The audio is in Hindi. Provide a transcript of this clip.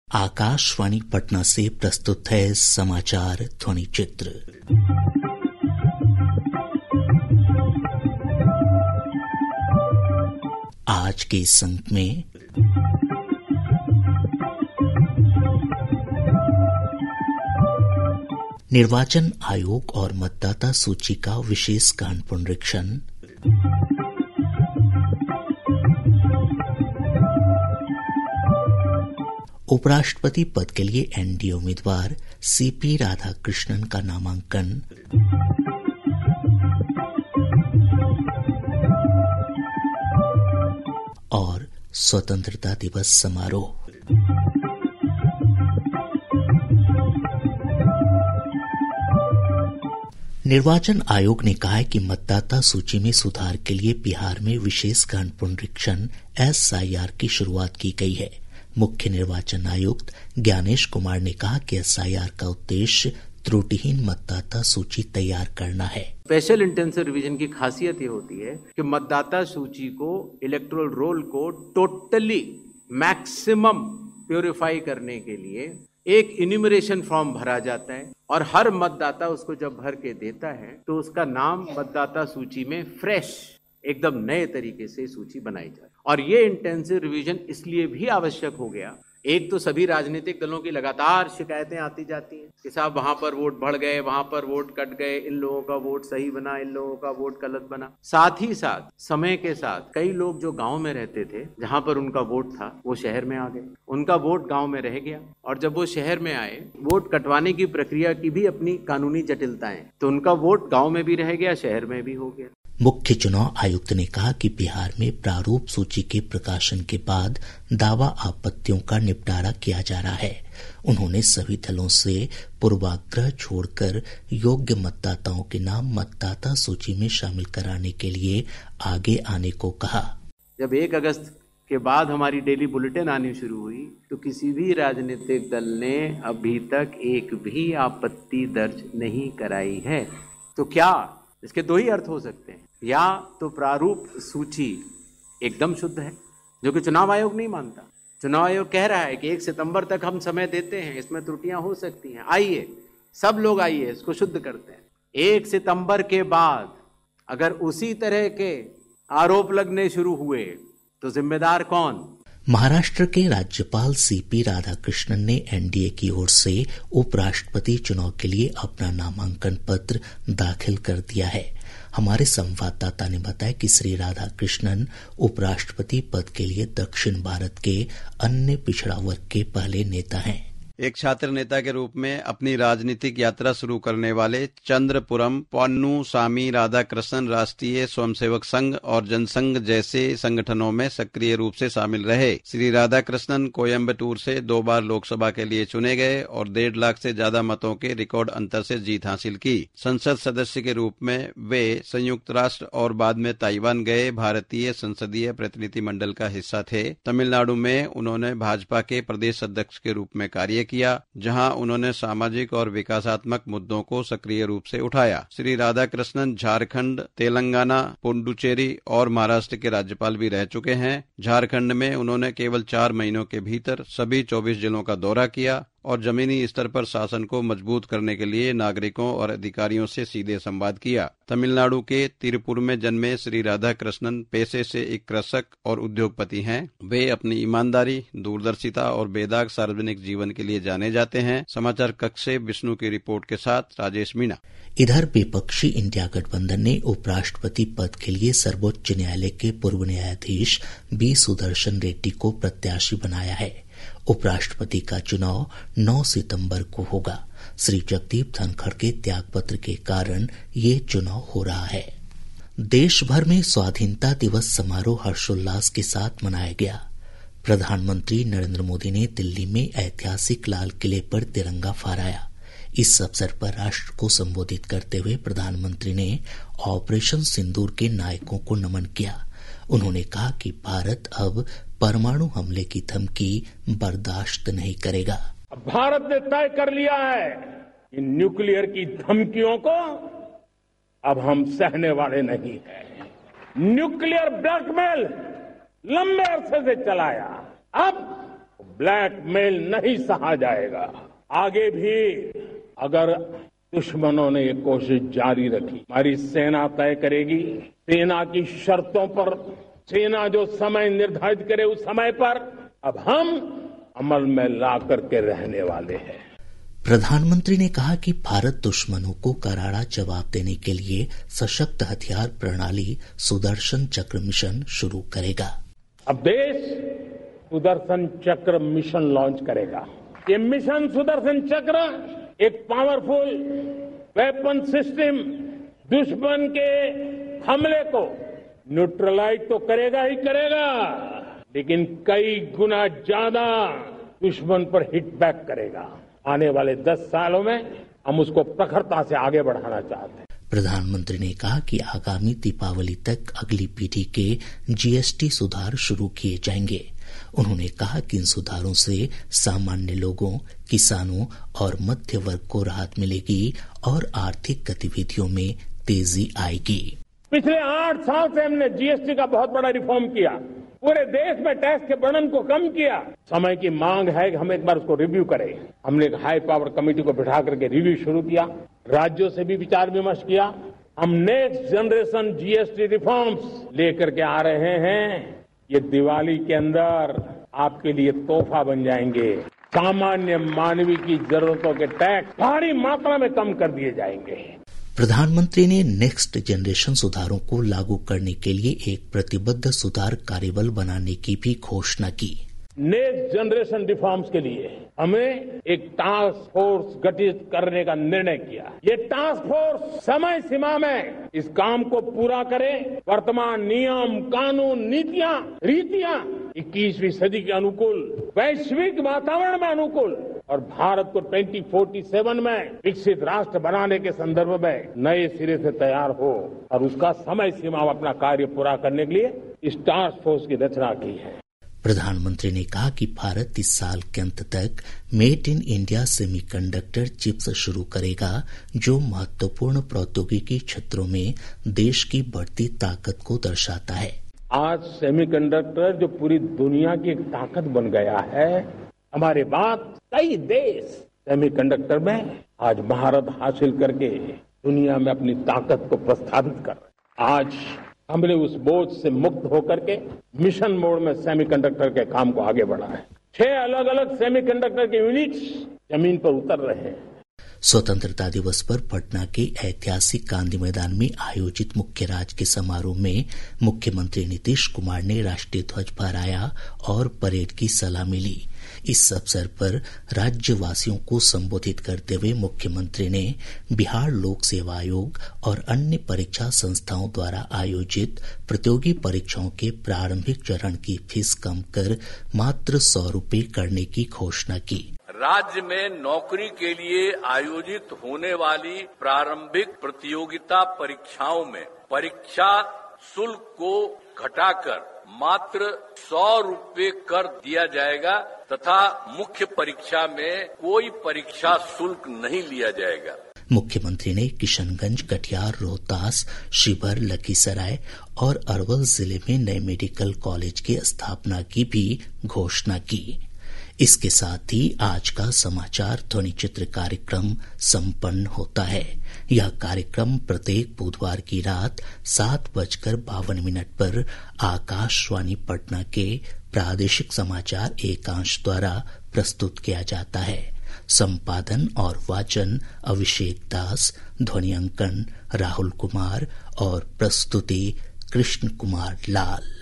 आकाशवाणी पटना से प्रस्तुत है समाचार ध्वनि चित्र। आज के इस अंक में निर्वाचन आयोग और मतदाता सूची का विशेष गहन पुनरीक्षण, उपराष्ट्रपति पद के लिए एनडीए उम्मीदवार सीपी राधाकृष्णन का नामांकन, और स्वतंत्रता दिवस समारोह। निर्वाचन आयोग ने कहा है कि मतदाता सूची में सुधार के लिए बिहार में विशेष गहन पुनरीक्षण एसआईआर की शुरुआत की गई है। मुख्य निर्वाचन आयुक्त ज्ञानेश कुमार ने कहा कि एसआईआर का उद्देश्य त्रुटिहीन मतदाता सूची तैयार करना है। स्पेशल इंटेंसिव रिवीजन की खासियत ये होती है कि मतदाता सूची को, इलेक्टोरल रोल को टोटली मैक्सिमम प्योरीफाई करने के लिए एक इन्यूमरेशन फॉर्म भरा जाता है और हर मतदाता उसको जब भर के देता है तो उसका नाम मतदाता सूची में फ्रेश एकदम नए तरीके से सूची बनाई जाए। और ये इंटेंसिव रिवीजन इसलिए भी आवश्यक हो गया, एक तो सभी राजनीतिक दलों की लगातार शिकायतें आती जाती हैं कि साहब वहां पर वोट बढ़ गए, वहां पर वोट कट गए, इन लोगों का वोट सही बना, इन लोगों का वोट गलत बना। साथ ही साथ समय के साथ कई लोग जो गांव में रहते थे, जहां पर उनका वोट था, वो शहर में आ गए, उनका वोट गांव में रह गया, और जब वो शहर में आए, वोट कटवाने की प्रक्रिया की भी अपनी कानूनी जटिलताएं, तो उनका वोट गाँव में भी रह गया, शहर में भी हो गया। मुख्य चुनाव आयुक्त ने कहा कि बिहार में प्रारूप सूची के प्रकाशन के बाद दावा आपत्तियों का निपटारा किया जा रहा है। उन्होंने सभी दलों से पूर्वाग्रह छोड़कर योग्य मतदाताओं के नाम मतदाता सूची में शामिल कराने के लिए आगे आने को कहा। जब 1 अगस्त के बाद हमारी डेली बुलेटिन आनी शुरू हुई तो किसी भी राजनीतिक दल ने अभी तक एक भी आपत्ति दर्ज नहीं कराई है। तो क्या इसके दो ही अर्थ हो सकते हैं, या तो प्रारूप सूची एकदम शुद्ध है, जो कि चुनाव आयोग नहीं मानता। चुनाव आयोग कह रहा है कि 1 सितंबर तक हम समय देते हैं, इसमें त्रुटियां हो सकती हैं, आइए सब लोग आइए इसको शुद्ध करते हैं। 1 सितंबर के बाद अगर उसी तरह के आरोप लगने शुरू हुए तो जिम्मेदार कौन? महाराष्ट्र के राज्यपाल सीपी राधाकृष्णन ने एनडीए की ओर से उपराष्ट्रपति चुनाव के लिए अपना नामांकन पत्र दाखिल कर दिया है। हमारे संवाददाता ने बताया कि श्री राधाकृष्णन उपराष्ट्रपति पद के लिए दक्षिण भारत के अन्य पिछड़ा वर्ग के पहले नेता हैं। एक छात्र नेता के रूप में अपनी राजनीतिक यात्रा शुरू करने वाले चंद्रपुरम पन्नू स्वामी राधाकृष्णन राष्ट्रीय स्वयंसेवक संघ और जनसंघ जैसे संगठनों में सक्रिय रूप से शामिल रहे। श्री राधाकृष्णन कोयम्बटूर से 2 बार लोकसभा के लिए चुने गए और 1.5 लाख से ज्यादा मतों के रिकॉर्ड अंतर से जीत हासिल की। संसद सदस्य के रूप में वे संयुक्त राष्ट्र और बाद में ताइवान गए भारतीय संसदीय प्रतिनिधि मंडल का हिस्सा थे। तमिलनाडु में उन्होंने भाजपा के प्रदेश अध्यक्ष के रूप में कार्य किया, जहां उन्होंने सामाजिक और विकासात्मक मुद्दों को सक्रिय रूप से उठाया। श्री राधाकृष्णन झारखंड, तेलंगाना, पुडुचेरी और महाराष्ट्र के राज्यपाल भी रह चुके हैं। झारखंड में उन्होंने केवल 4 महीनों के भीतर सभी 24 जिलों का दौरा किया और जमीनी स्तर पर शासन को मजबूत करने के लिए नागरिकों और अधिकारियों से सीधे संवाद किया। तमिलनाडु के तिरुपुर में जन्मे श्री राधाकृष्णन पेशे से एक कृषक और उद्योगपति हैं। वे अपनी ईमानदारी, दूरदर्शिता और बेदाग सार्वजनिक जीवन के लिए जाने जाते हैं। समाचार कक्ष से विष्णु की रिपोर्ट के साथ राजेश मीणा। इधर विपक्षी इंडिया गठबंधन ने उपराष्ट्रपति पद के लिए सर्वोच्च न्यायालय के पूर्व न्यायाधीश बी सुदर्शन रेड्डी को प्रत्याशी बनाया है। उपराष्ट्रपति का चुनाव 9 सितंबर को होगा। श्री जगदीप धनखड़ के त्यागपत्र के कारण ये चुनाव हो रहा है। देश भर में स्वाधीनता दिवस समारोह हर्षोल्लास के साथ मनाया गया। प्रधानमंत्री नरेंद्र मोदी ने दिल्ली में ऐतिहासिक लाल किले पर तिरंगा फहराया। इस अवसर पर राष्ट्र को संबोधित करते हुए प्रधानमंत्री ने ऑपरेशन सिंदूर के नायकों को नमन किया। उन्होंने कहा कि भारत अब परमाणु हमले की धमकी बर्दाश्त नहीं करेगा। भारत ने तय कर लिया है कि न्यूक्लियर की धमकियों को अब हम सहने वाले नहीं हैं। न्यूक्लियर ब्लैकमेल लंबे अरसे से चलाया, अब ब्लैकमेल नहीं सहा जाएगा। आगे भी अगर दुश्मनों ने ये कोशिश जारी रखी, हमारी सेना तय करेगी। सेना की शर्तों पर, सेना जो समय निर्धारित करे उस समय पर अब हम अमल में ला करके रहने वाले हैं। प्रधानमंत्री ने कहा कि भारत दुश्मनों को करारा जवाब देने के लिए सशक्त हथियार प्रणाली सुदर्शन चक्र मिशन शुरू करेगा। अब देश सुदर्शन चक्र मिशन लॉन्च करेगा। ये मिशन सुदर्शन चक्र एक पावरफुल वेपन सिस्टम दुश्मन के हमले को न्यूट्रलाइज तो करेगा ही करेगा, लेकिन कई गुना ज्यादा दुश्मन पर हिट बैक करेगा। आने वाले 10 सालों में हम उसको प्रखरता से आगे बढ़ाना चाहते हैं। प्रधानमंत्री ने कहा कि आगामी दीपावली तक अगली पीढ़ी के जीएसटी सुधार शुरू किए जाएंगे। उन्होंने कहा कि इन सुधारों से सामान्य लोगों, किसानों और मध्य वर्ग को राहत मिलेगी और आर्थिक गतिविधियों में तेजी आएगी। पिछले 8 साल से हमने जीएसटी का बहुत बड़ा रिफॉर्म किया, पूरे देश में टैक्स के बर्डन को कम किया। समय की मांग है कि हम एक बार उसको रिव्यू करें। हमने एक हाई पावर कमेटी को बिठा करके रिव्यू शुरू किया, राज्यों से भी विचार विमर्श किया। हम नेक्स्ट जनरेशन जीएसटी रिफॉर्म्स लेकर के आ रहे हैं। ये दिवाली के अंदर आपके लिए तोहफा बन जाएंगे। सामान्य मानवीय की जरूरतों के टैक्स भारी मात्रा में कम कर दिए जाएंगे। प्रधानमंत्री ने नेक्स्ट जनरेशन सुधारों को लागू करने के लिए एक प्रतिबद्ध सुधार कार्यबल बनाने की भी घोषणा की। नेक्स्ट जनरेशन रिफॉर्म्स के लिए हमें एक टास्क फोर्स गठित करने का निर्णय किया। ये टास्क फोर्स समय सीमा में इस काम को पूरा करे। वर्तमान नियम, कानून, नीतियां, रीतियां 21वीं सदी के अनुकूल, वैश्विक वातावरण में अनुकूल और भारत को 2047 में विकसित राष्ट्र बनाने के संदर्भ में नए सिरे से तैयार हो और उसका समय सीमा में अपना कार्य पूरा करने के लिए इस टास्क फोर्स की रचना की है। प्रधानमंत्री ने कहा कि भारत इस साल के अंत तक made in India semiconductor chips शुरू करेगा, जो महत्वपूर्ण प्रौद्योगिकी क्षेत्रों में देश की बढ़ती ताकत को दर्शाता है। आज सेमीकंडक्टर जो पूरी दुनिया की एक ताकत बन गया है, हमारे बाद कई देश सेमीकंडक्टर में आज महारत हासिल करके दुनिया में अपनी ताकत को प्रस्थापित कर रहे हैं। आज हमने उस बोझ से मुक्त होकर के मिशन मोड में सेमीकंडक्टर के काम को आगे बढ़ाया है। 6 अलग अलग सेमीकंडक्टर के यूनिट्स जमीन पर उतर रहे हैं। स्वतंत्रता दिवस पर पटना के ऐतिहासिक गांधी मैदान में आयोजित मुख्य राजकीय समारोह में मुख्यमंत्री नीतीश कुमार ने राष्ट्रीय ध्वज फहराया और परेड की सलामी ली। इस अवसर पर राज्यवासियों को संबोधित करते हुए मुख्यमंत्री ने बिहार लोक सेवा आयोग और अन्य परीक्षा संस्थाओं द्वारा आयोजित प्रतियोगी परीक्षाओं के प्रारंभिक चरण की फीस कम कर मात्र 100 रुपये करने की घोषणा की। राज्य में नौकरी के लिए आयोजित होने वाली प्रारंभिक प्रतियोगिता परीक्षाओं में परीक्षा शुल्क को घटाकर मात्र 100 रुपये कर दिया जाएगा तथा मुख्य परीक्षा में कोई परीक्षा शुल्क नहीं लिया जाएगा। मुख्यमंत्री ने किशनगंज, कटिहार, रोहतास, शिवहर, लखीसराय और अरवल जिले में नए मेडिकल कॉलेज की स्थापना की भी घोषणा की। इसके साथ ही आज का समाचार ध्वनि चित्र कार्यक्रम संपन्न होता है। यह कार्यक्रम प्रत्येक बुधवार की रात 7:52 पर आकाशवाणी पटना के प्रादेशिक समाचार एकांश द्वारा प्रस्तुत किया जाता है। संपादन और वाचन अभिषेक दास, ध्वनि अंकन राहुल कुमार और प्रस्तुति कृष्ण कुमार लाल।